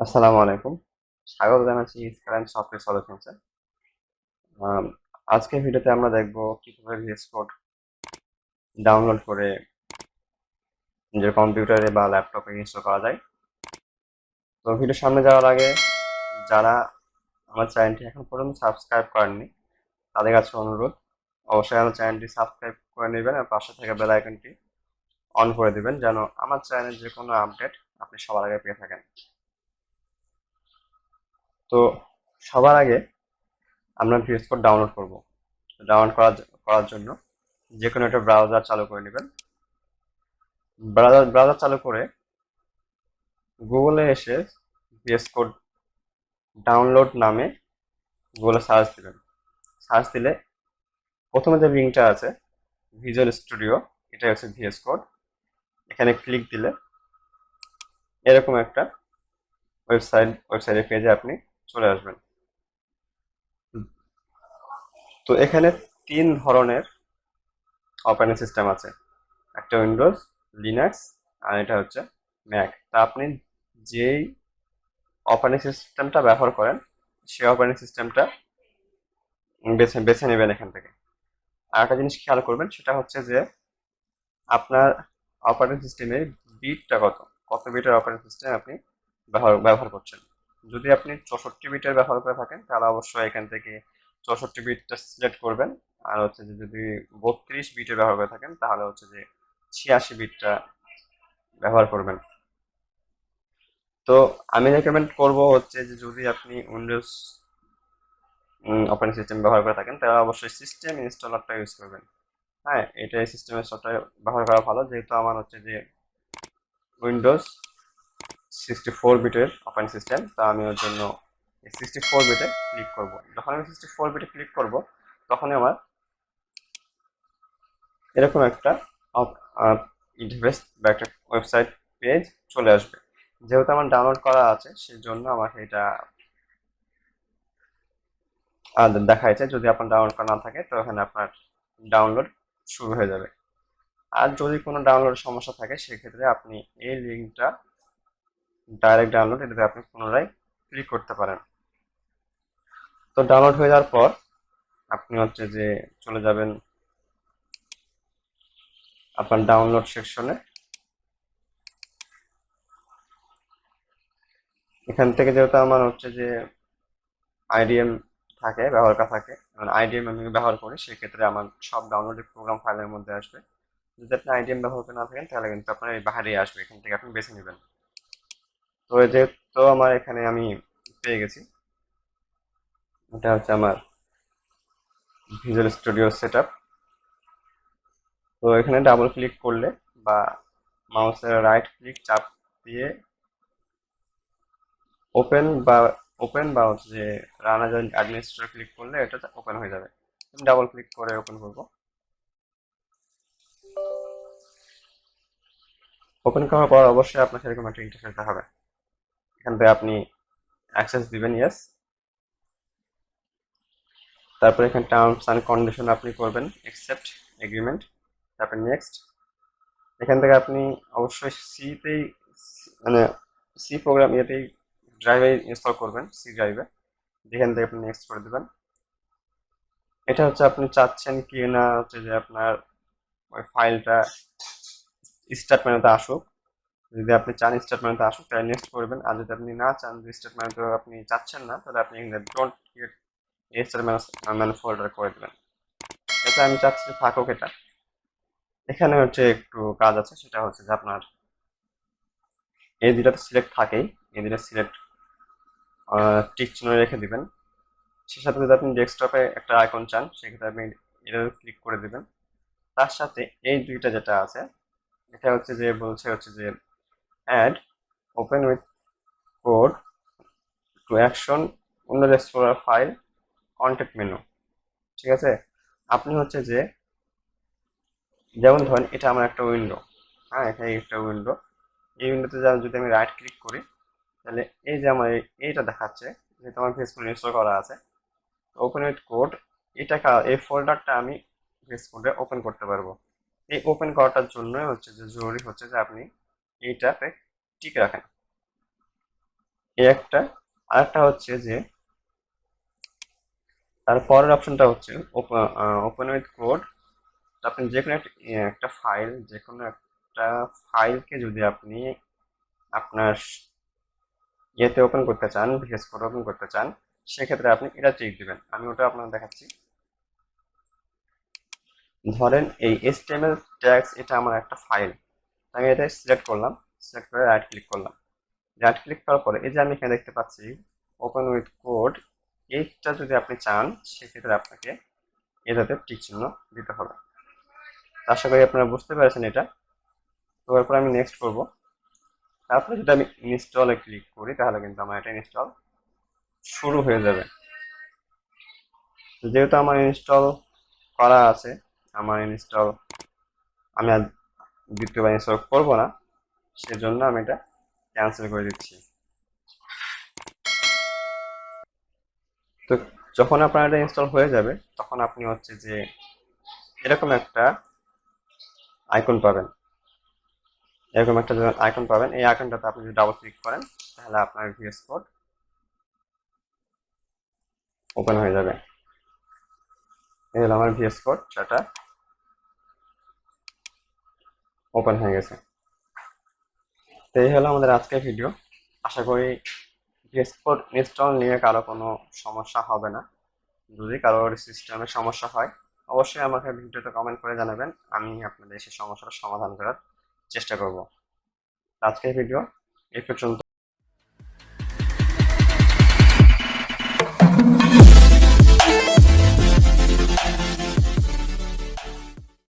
আসসালামু আলাইকুম। স্বাগত জানাচ্ছি কারেন্ট সফটওয়্যার সলিউশনসে। আম, আজকের ভিডিওতে আমরা দেখব কিভাবে ভিএস কোড ডাউনলোড করে নিজের কম্পিউটারে বা ল্যাপটপে ইনস্টল করা যায়। তো ভিডিওর সামনে যাওয়ার আগে যারা আমার চ্যানেলটি এখন পর্যন্ত সাবস্ক্রাইব করেননি তাদের কাছে অনুরোধ, অবশ্যই আমার চ্যানেলটি সাবস্ক্রাইব করে নেবেন আর পাশে থাকা বেল আইকনটি অন করে দিবেন যেন আমার চ্যানেলের যে কোনো আপডেট আপনি সবার আগে পেয়ে থাকেন। তো সবার আগে আমরা ভিএস কোড ডাউনলোড করব। ডাউনলোড করার জন্য যে কোনো একটা ব্রাউজার চালু করে নেবেন। ব্রাউজার চালু করে গুগলে এসে ভিএস কোড ডাউনলোড নামে গুগলে সার্চ দিবেন। সার্চ দিলে প্রথমে যে লিঙ্কটা আছে ভিজুয়াল স্টুডিও, এটা হচ্ছে ভিএস কোড। এখানে ক্লিক দিলে এরকম একটা ওয়েবসাইটের পেজে আপনি চলে আসবেন। তো এখানে তিন ধরনের অপারেটিং সিস্টেম আছে, একটা উইন্ডোজ, লিনাক্স আর এটা হচ্ছে ম্যাক। তা আপনি যেই অপারেটিং সিস্টেমটা ব্যবহার করেন সেই অপারেটিং সিস্টেমটা বেছে বেছে নেবেন এখান থেকে। আর একটা জিনিস খেয়াল করবেন, সেটা হচ্ছে যে আপনার অপারেটিং সিস্টেমের বিটটা কত, কত বিটের অপারেটিং সিস্টেম আপনি ব্যবহার করছেন। যদি আপনি 64 বিটের ব্যবহার করে থাকেন তাহলে অবশ্যই এখান থেকে 64 বিটটা সিলেক্ট করবেন। আর হচ্ছে যে যদি 32 বিটের ব্যবহার করে থাকেন তাহলে হচ্ছে যে 86 বিটটা ব্যবহার করবেন। তো আমি রেকমেন্ড করব হচ্ছে যে যদি আপনি উইন্ডোজ অপারেটিং সিস্টেম ব্যবহার করে থাকেন তাহলে অবশ্যই সিস্টেম ইনস্টলারটা ইউজ করবেন। হ্যাঁ, এটাই সিস্টেম ইনস্টলারটা ব্যবহার করা ভালো, যেহেতু আমার হচ্ছে যে উইন্ডোজ 64 বিটের অপারেটিং সিস্টেম। তা আমি ওর জন্য 64 বিটে ক্লিক করব। যখন আমি 64 বিটে ক্লিক করব তখনই আমার এরকম একটা ইন্টারফেস বা একটা ওয়েবসাইট পেজ চলে আসবে। যেহেতু আমার ডাউনলোড করা আছে সেই জন্য আমাকে এটা দেখাইছে। যদি আপনার ডাউনলোড করা না থাকে তো এখানে আপনার ডাউনলোড শুরু হয়ে যাবে। আর যদি কোনো ডাউনলোডের সমস্যা থাকে সেক্ষেত্রে আপনি এই লিঙ্কটা ডাইরেক্ট ডাউনলোড, এটাতে আপনি পুনরায় ক্লিক করতে পারেন। তো ডাউনলোড হয়ে যাওয়ার পর আপনি হচ্ছে যে চলে যাবেন আপনার ডাউনলোড সেকশনে। এখান থেকে যেহেতু আমার হচ্ছে যে আইডিএম থাকে, ব্যবহার করা থাকে, মানে আইডিএম আমি ব্যবহার করি, সেক্ষেত্রে আমার সব ডাউনলোডেড প্রোগ্রাম ফাইলের মধ্যে আসবে। যদি আপনি আইডিএম ব্যবহার করে না থাকেন তাহলে কিন্তু আপনার এই বাহারেই আসবে, এখান থেকে আপনি বেছে নেবেন। তো এই যেহেতু আমার এখানে আমি পেয়ে গেছি, এটা হচ্ছে আমার ভিজুয়াল স্টুডিও সেট আপ। তো এখানে ডাবল ক্লিক করলে বা মাউসের রাইট ক্লিক চাপ দিয়ে ওপেন বা হচ্ছে যে রান অ্যাজ অ্যাডমিনিস্ট্রেটর ক্লিক করলে এটা ওপেন হয়ে যাবে। আমি ডাবল ক্লিক করে ওপেন করব। ওপেন করার পর অবশ্যই আপনার সেরকম একটা ইন্টারফেস দেখাবে। এখান থেকে আপনি অ্যাক্সেস দিবেন, ইয়েস। তারপর এখানে টার্মস অ্যান্ড কন্ডিশন আপনি করবেন অ্যাকসেপ্ট এগ্রিমেন্ট, তারপর নেক্সট। এখান থেকে আপনি অবশ্যই সিতেই, মানে সি প্রোগ্রাম ইয়েতেই ড্রাইভে ইনস্টল করবেন, সি ড্রাইভে। যেখান থেকে আপনি নেক্সট করে দেবেন। এটা হচ্ছে আপনি চাচ্ছেন কি না হচ্ছে যে আপনার ওই ফাইলটা স্টার্ট মেনুতে আসুক। যদি আপনি চান স্টার্ট মেনুতে আসুক তাহলে নেক্সট করবেন। আর যদি আপনি না চান যে স্টার্ট মেনুতে আপনি চাচ্ছেন না তাহলে আপনি don't create start menu folder করে দেবেন। এটা আমি চাচ্ছি যে থাকুক এটা। এখানে হচ্ছে একটু কাজ আছে, সেটা হচ্ছে যে আপনার এই দুটা তো সিলেক্ট থাকেই, এই দুটা সিলেক্ট টিক চিহ্ন রেখে দিবেন। সে সাথে যদি আপনি ডেস্কটপে একটা আইকন চান সেক্ষেত্রে আপনি এটা ক্লিক করে দিবেন। তার সাথে এই দুইটা যেটা আছে, এটা হচ্ছে যে বলছে হচ্ছে যে add open with code to action Windows Explorer file context menu. ঠিক আছে, আপনি হচ্ছে যে যেমন ধরেন এটা আমার একটা উইন্ডো, হ্যাঁ এটা একটা উইন্ডো। এই উইন্ডোতে যদি আমি রাইট ক্লিক করি তাহলে এই যে আমার এইটা দেখাচ্ছে যেহেতু আমার ফেসবুক ইনস্টল করা আছে ওপেন উইথ কোড, এটা এই ফোল্ডারটা আমি ফেসবুকে ওপেন করতে পারবো। এই ওপেন করাটার জন্যই হচ্ছে যে জরুরি হচ্ছে যে আপনি এইটাতে টিক রাখেন। এই একটা। আরেকটা হচ্ছে যে তার পরের অপশনটা হচ্ছে ওপেন উইথ কোড। আপনি যে কোনো একটা ফাইল, যে কোনো একটা ফাইলকে যদি আপনি আপনার ইয়েতে ওপেন করতে চান, ভিএস কোড ওপেন করতে চান, সেক্ষেত্রে আপনি এটা চেক দিবেন। আমি ওটা আপনাকে দেখাচ্ছি। ধরেন এই HTML ট্যাগস, এটা আমার একটা ফাইল। আমি এটা সিলেক্ট করলাম, সিলেক্ট করে রাইট ক্লিক করলাম। রাইট ক্লিক করার পরে এই যে আমি এখানে দেখতে পাচ্ছি ওপেন উইথ কোড, এইটা যদি আপনি চান সেক্ষেত্রে আপনাকে এটাতে টিক চিহ্ন দিতে হবে। আশা করি আপনারা বুঝতে পেরেছেন এটা। তো এরপর আমি নেক্সট করব। তারপরে যদি আমি ইনস্টলে ক্লিক করি তাহলে কিন্তু আমার এটা ইনস্টল শুরু হয়ে যাবে। যেহেতু আমার ইনস্টল করা আছে, আমার ইনস্টল আমি আর দ্বিতীয়বার ইনস্টল করবো না, সেজন্য আমি এটা ক্যান্সেল করে দিচ্ছি। তো যখন আপনার এটা ইনস্টল হয়ে যাবে তখন আপনি হচ্ছে যে এরকম একটা আইকন পাবেন। এরকম একটা আইকন পাবেন, এই আইকনটাতে আপনি যদি ডাবল ক্লিক করেন তাহলে আপনার ভিএস কোড ওপেন হয়ে যাবে। এই হলো আমার ভিএস কোড, সেটা ওপেন হয়ে গেছে। তো এই হলো আমাদের আজকের ভিডিও। আশা করি ভিএস কোড ইনস্টল নিয়ে কারো কোনো সমস্যা হবে না। যদি কারোর সিস্টেমে সমস্যা হয় অবশ্যই আমাকে ভিডিওতে কমেন্ট করে জানাবেন, আমি আপনাদের সেই সমস্যার সমাধান করার চেষ্টা করব। আজকের ভিডিও এই পর্যন্ত।